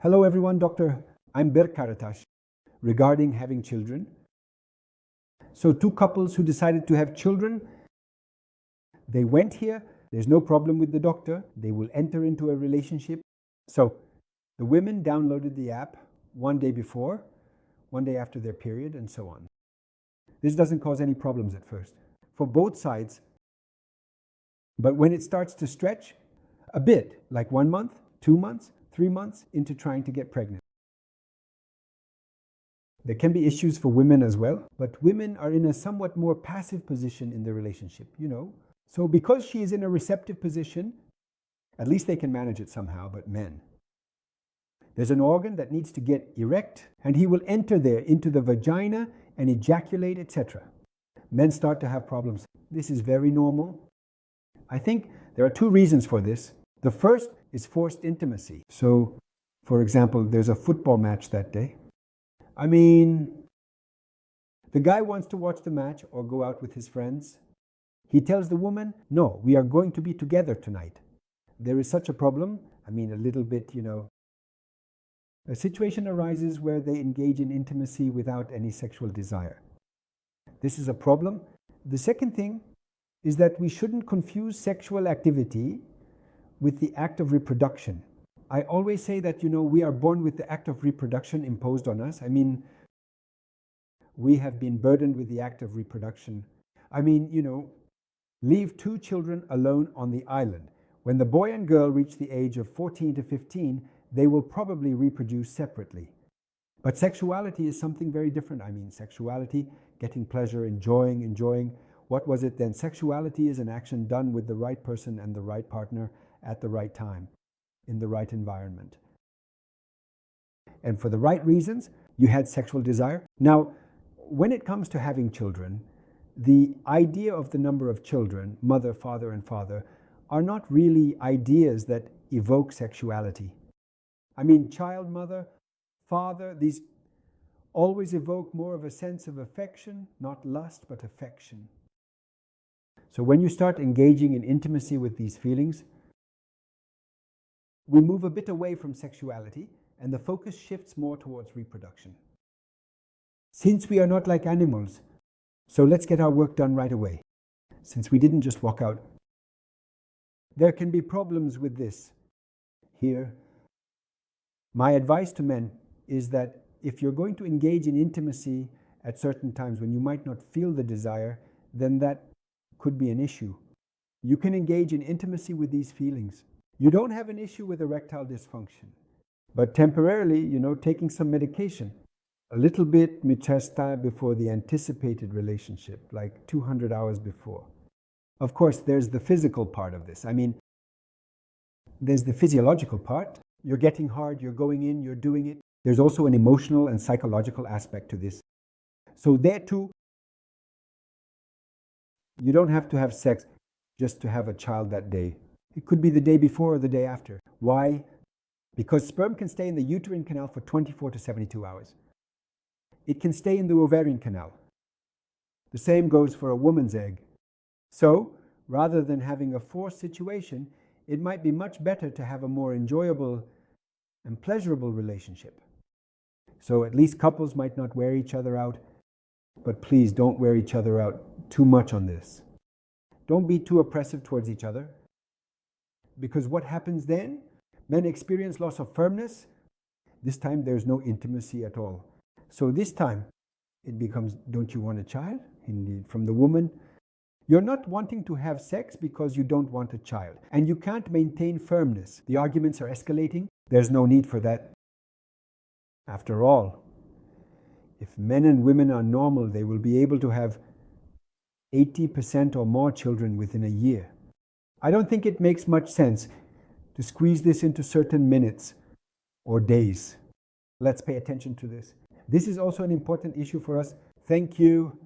Hello everyone, I'm drberkkkaratas regarding having children. So two couples who decided to have children, they went here, there's no problem with the doctor, they will enter into a relationship. So the women downloaded the app one day before, one day after their period, and so on. This doesn't cause any problems at first for both sides. But when it starts to stretch a bit, like 1 month, 2 months, 3 months into trying to get pregnant. There can be issues for women as well, but women are in a somewhat more passive position in the relationship, So because she is in a receptive position, at least they can manage it somehow, but men. There's an organ that needs to get erect, and he will enter there into the vagina and ejaculate, etc. Men start to have problems. This is very normal. I think there are two reasons for this. The first is forced intimacy. So, for example, there's a football match that day. The guy wants to watch the match or go out with his friends. He tells the woman, no, we are going to be together tonight. There is such a problem. A little bit, A situation arises where they engage in intimacy without any sexual desire. This is a problem. The second thing is that we shouldn't confuse sexual activity with the act of reproduction. I always say that, we are born with the act of reproduction imposed on us. We have been burdened with the act of reproduction. Leave two children alone on the island. When the boy and girl reach the age of 14 to 15, they will probably reproduce separately. But sexuality is something very different. Sexuality, getting pleasure, enjoying. What was it then? Sexuality is an action done with the right person and the right partner at the right time, in the right environment. And for the right reasons, you had sexual desire. Now, when it comes to having children, the idea of the number of children, mother, father, and father, are not really ideas that evoke sexuality. Child, mother, father, these always evoke more of a sense of affection, not lust, but affection. So when you start engaging in intimacy with these feelings, we move a bit away from sexuality and the focus shifts more towards reproduction. Since we are not like animals, so let's get our work done right away, since we didn't just walk out. There can be problems with this here. My advice to men is that if you're going to engage in intimacy at certain times when you might not feel the desire, then that could be an issue. You can engage in intimacy with these feelings. You don't have an issue with erectile dysfunction, but temporarily, taking some medication, a little bit michesta before the anticipated relationship, like 200 hours before. Of course, there's the physical part of this. There's the physiological part. You're getting hard, you're going in, you're doing it. There's also an emotional and psychological aspect to this. So there too, you don't have to have sex just to have a child that day. It could be the day before or the day after. Why? Because sperm can stay in the uterine canal for 24 to 72 hours. It can stay in the ovarian canal. The same goes for a woman's egg. So, rather than having a forced situation, it might be much better to have a more enjoyable and pleasurable relationship. So at least couples might not wear each other out, but please don't wear each other out too much on this. Don't be too oppressive towards each other, because what happens then? Men experience loss of firmness. This time there's no intimacy at all. So this time it becomes, don't you want a child? Indeed, from the woman. You're not wanting to have sex because you don't want a child, and you can't maintain firmness. The arguments are escalating. There's no need for that. After all, if men and women are normal, they will be able to have 80% or more children within a year. I don't think it makes much sense to squeeze this into certain minutes or days. Let's pay attention to this. This is also an important issue for us. Thank you.